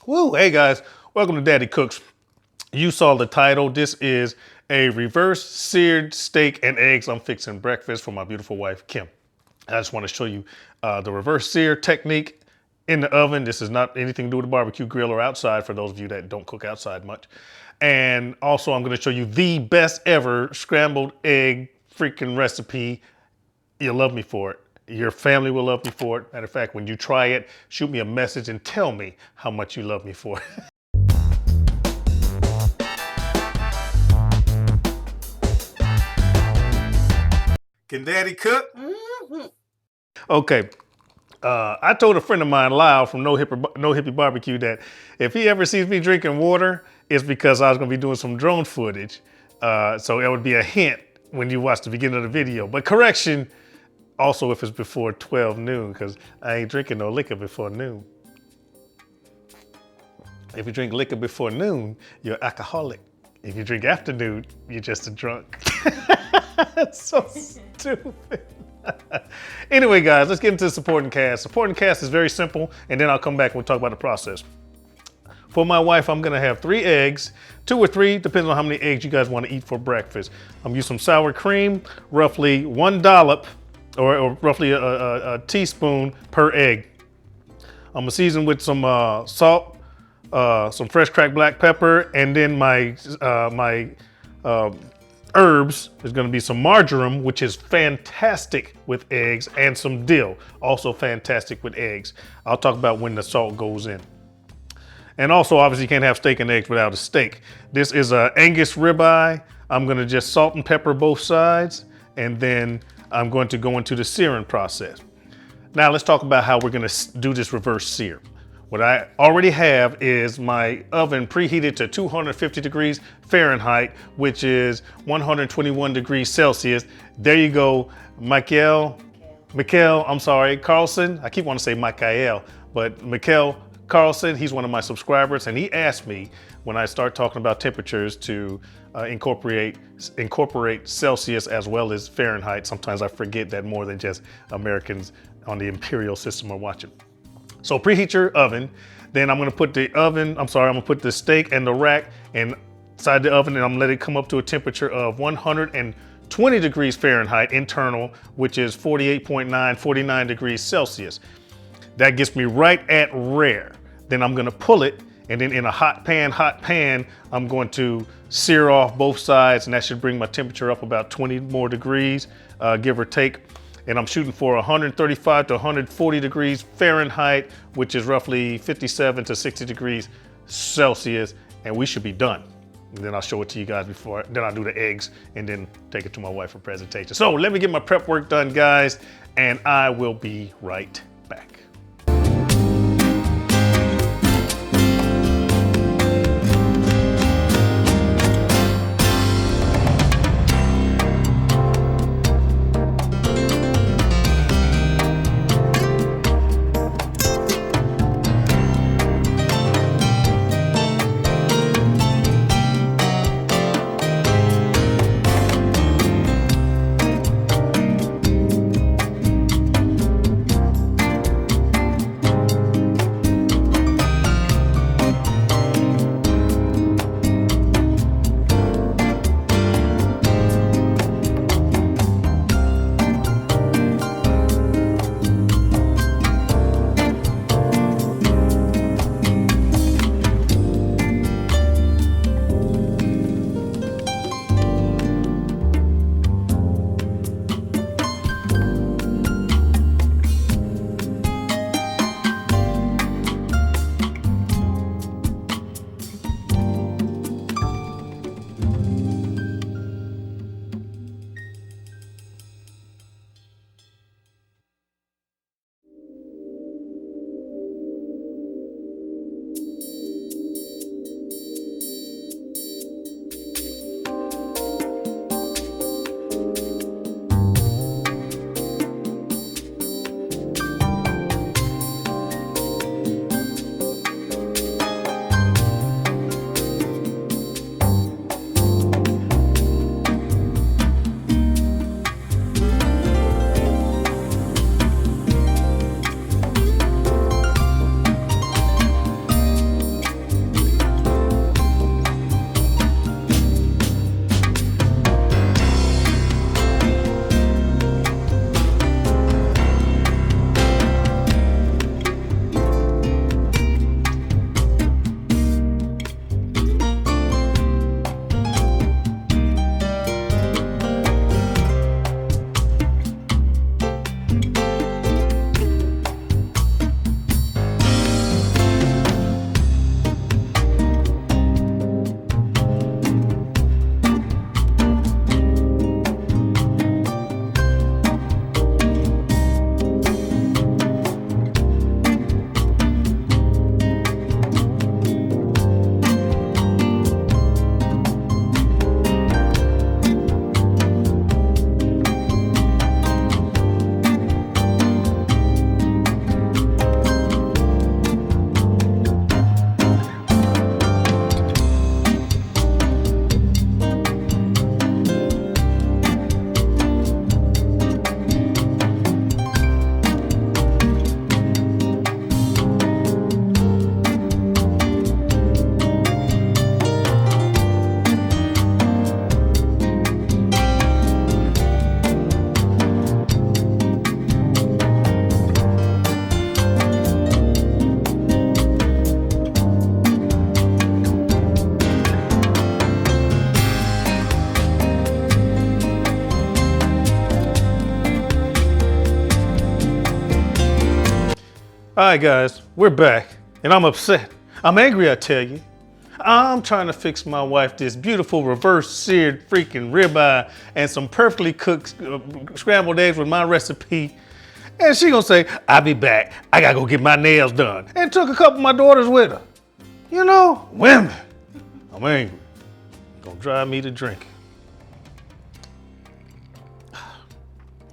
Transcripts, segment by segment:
Woo, hey guys, welcome to Daddy Cooks. You saw the title. This is a reverse seared steak and eggs. I'm fixing breakfast for my beautiful wife, Kim. I just want to show you the reverse sear technique in the oven. This is not anything to do with a barbecue grill or outside for those of you that don't cook outside much. And also I'm going to show you the best ever scrambled egg freaking recipe. You'll love me for it. Your family will love me for it. Matter of fact, when you try it, shoot me a message and tell me how much you love me for it. Can Daddy cook? Mm-hmm. Okay. I told a friend of mine, Lyle from No Hippie Barbecue, that if he ever sees me drinking water, it's because I was going to be doing some drone footage. So it would be a hint when you watch the beginning of the video. But correction, also if it's before 12 noon, because I ain't drinking no liquor before noon. If you drink liquor before noon, you're an alcoholic. If you drink after noon, you're just a drunk. That's so stupid. Anyway, guys, let's get into the supporting cast. Supporting cast is very simple, and then I'll come back and we'll talk about the process. For my wife, I'm gonna have 3 eggs, 2 or 3, depending on how many eggs you guys want to eat for breakfast. I'm using some sour cream, roughly 1 dollop, or roughly a teaspoon per egg. I'm gonna season with some salt, some fresh cracked black pepper, and then my herbs is gonna be some marjoram, which is fantastic with eggs, and some dill, also fantastic with eggs. I'll talk about when the salt goes in. And also, obviously, you can't have steak and eggs without a steak. This is a Angus ribeye. I'm gonna just salt and pepper both sides, and then I'm going to go into the searing process. Now let's talk about how we're gonna do this reverse sear. What I already have is my oven preheated to 250 degrees Fahrenheit, which is 121 degrees Celsius. There you go, Carlson. I keep wanting to say Michael, but Michael Carlson, he's one of my subscribers, and he asked me when I start talking about temperatures to incorporate Celsius as well as Fahrenheit. Sometimes I forget that more than just Americans on the imperial system are watching. So preheat your oven. Then I'm gonna put the steak and the rack inside the oven, and I'm gonna let it come up to a temperature of 120 degrees Fahrenheit internal, which is 49 degrees Celsius. That gets me right at rare. Then I'm gonna pull it, and then in a hot pan, I'm going to sear off both sides, and that should bring my temperature up about 20 more degrees, give or take. And I'm shooting for 135 to 140 degrees Fahrenheit, which is roughly 57 to 60 degrees Celsius, and we should be done. And then I'll show it to you guys then I'll do the eggs and then take it to my wife for presentation. So let me get my prep work done, guys, and I will be right back. All right, guys, we're back, and I'm upset. I'm angry, I tell you. I'm trying to fix my wife this beautiful reverse seared freaking ribeye and some perfectly cooked scrambled eggs with my recipe. And she gonna say, I'll be back. I gotta go get my nails done. And took a couple of my daughters with her. You know, women. I'm angry. Gonna drive me to drinking.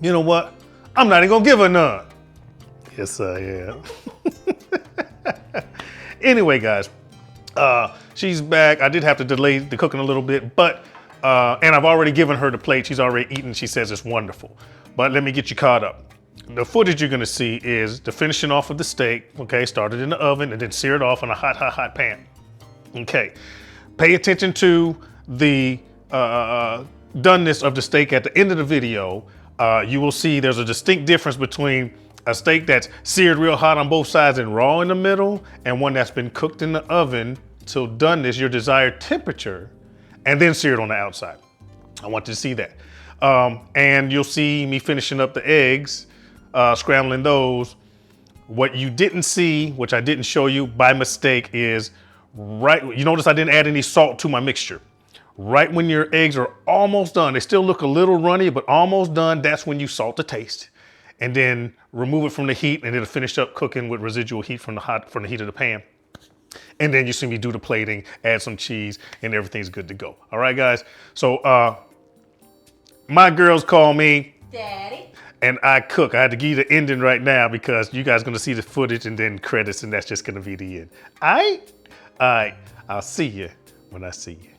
You know what? I'm not even gonna give her none. Yes, I am. Anyway, guys, she's back. I did have to delay the cooking a little bit, but, and I've already given her the plate. She's already eaten. She says it's wonderful. But let me get you caught up. The footage you're gonna see is the finishing off of the steak, okay? Started in the oven and then seared off on a hot pan. Okay, pay attention to the doneness of the steak at the end of the video. You will see there's a distinct difference between a steak that's seared real hot on both sides and raw in the middle, and one that's been cooked in the oven till doneness, your desired temperature, and then seared on the outside. I want you to see that. And you'll see me finishing up the eggs, scrambling those. What you didn't see, which I didn't show you by mistake, is you notice I didn't add any salt to my mixture. Right when your eggs are almost done, they still look a little runny, but almost done, that's when you salt to taste. And then remove it from the heat, and it'll finish up cooking with residual heat from the heat of the pan. And then you see me do the plating, add some cheese, and everything's good to go. All right, guys. So my girls call me Daddy. And I cook. I had to give you the ending right now because you guys are gonna see the footage and then credits, and that's just gonna be the end. All right. I'll see you when I see you.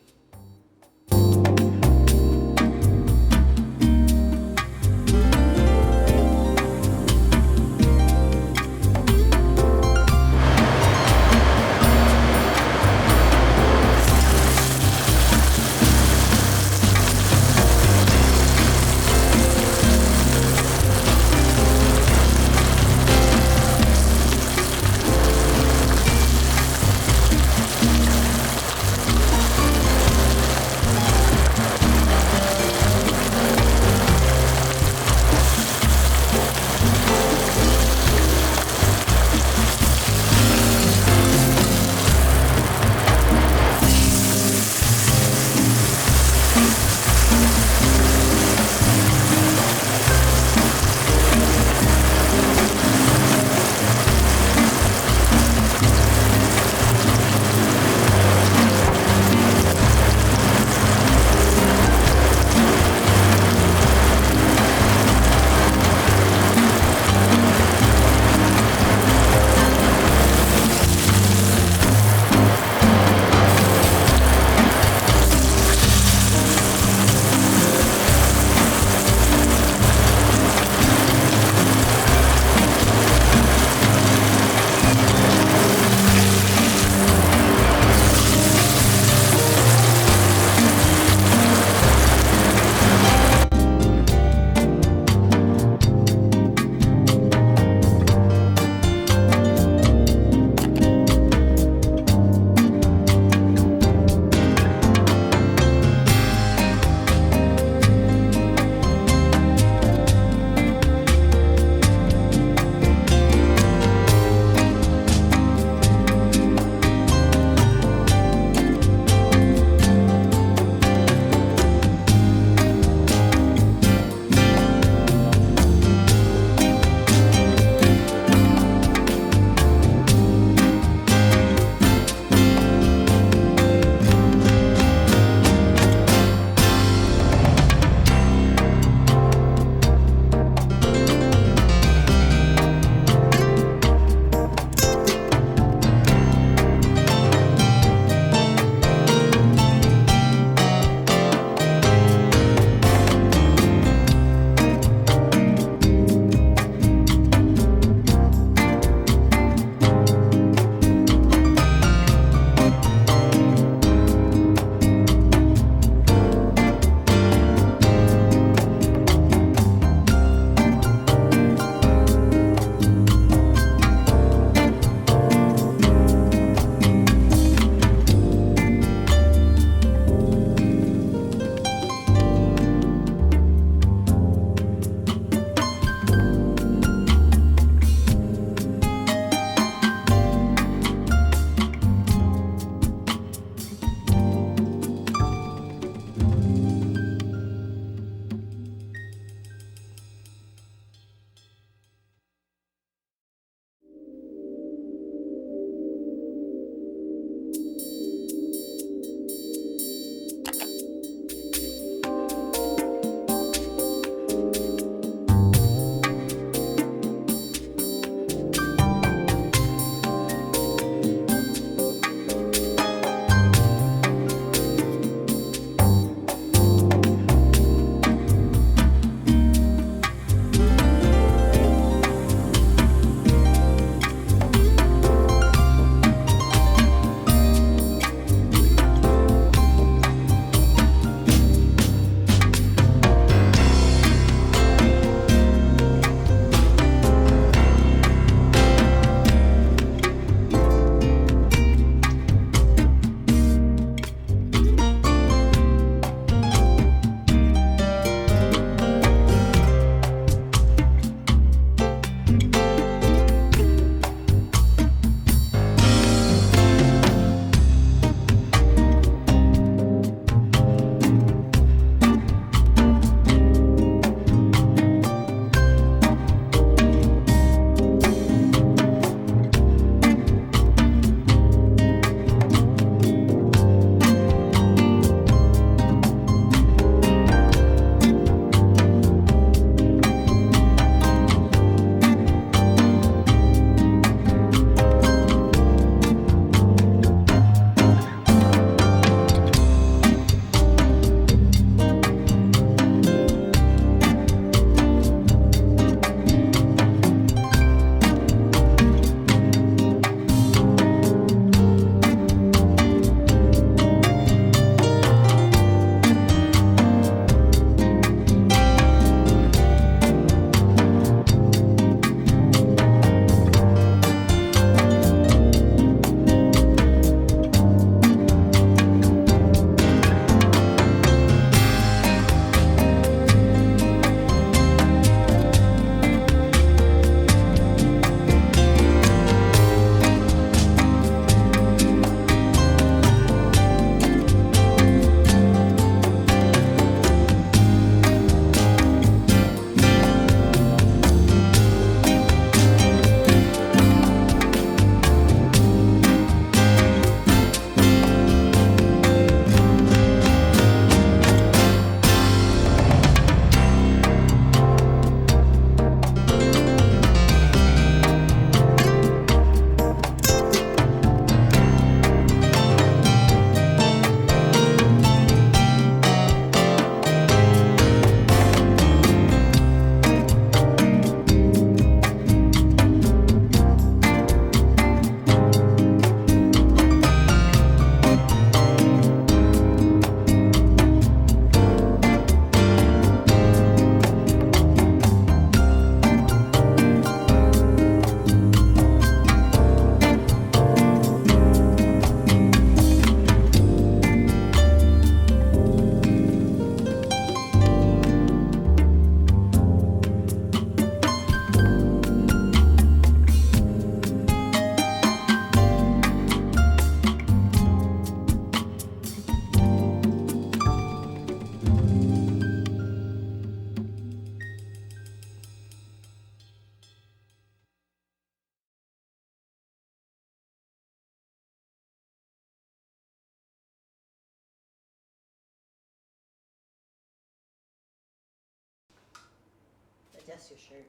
That's your shirt.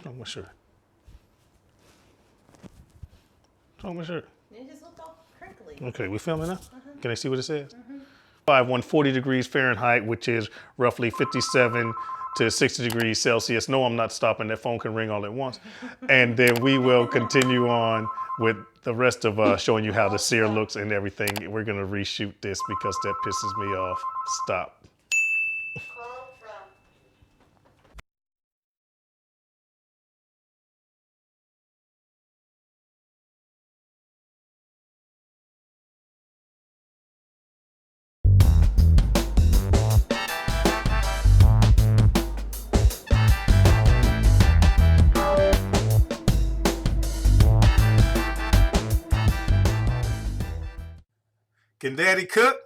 Oh, my shirt. Oh, my shirt. It just looked all crinkly. Okay, we filming now? Can I see what it says? 140 degrees Fahrenheit, which is roughly 57 to 60 degrees Celsius. No, I'm not stopping. That phone can ring all at once. And then we will continue on with the rest of showing you how the sear looks and everything. We're going to reshoot this because that pisses me off. Stop. Can Daddy cook?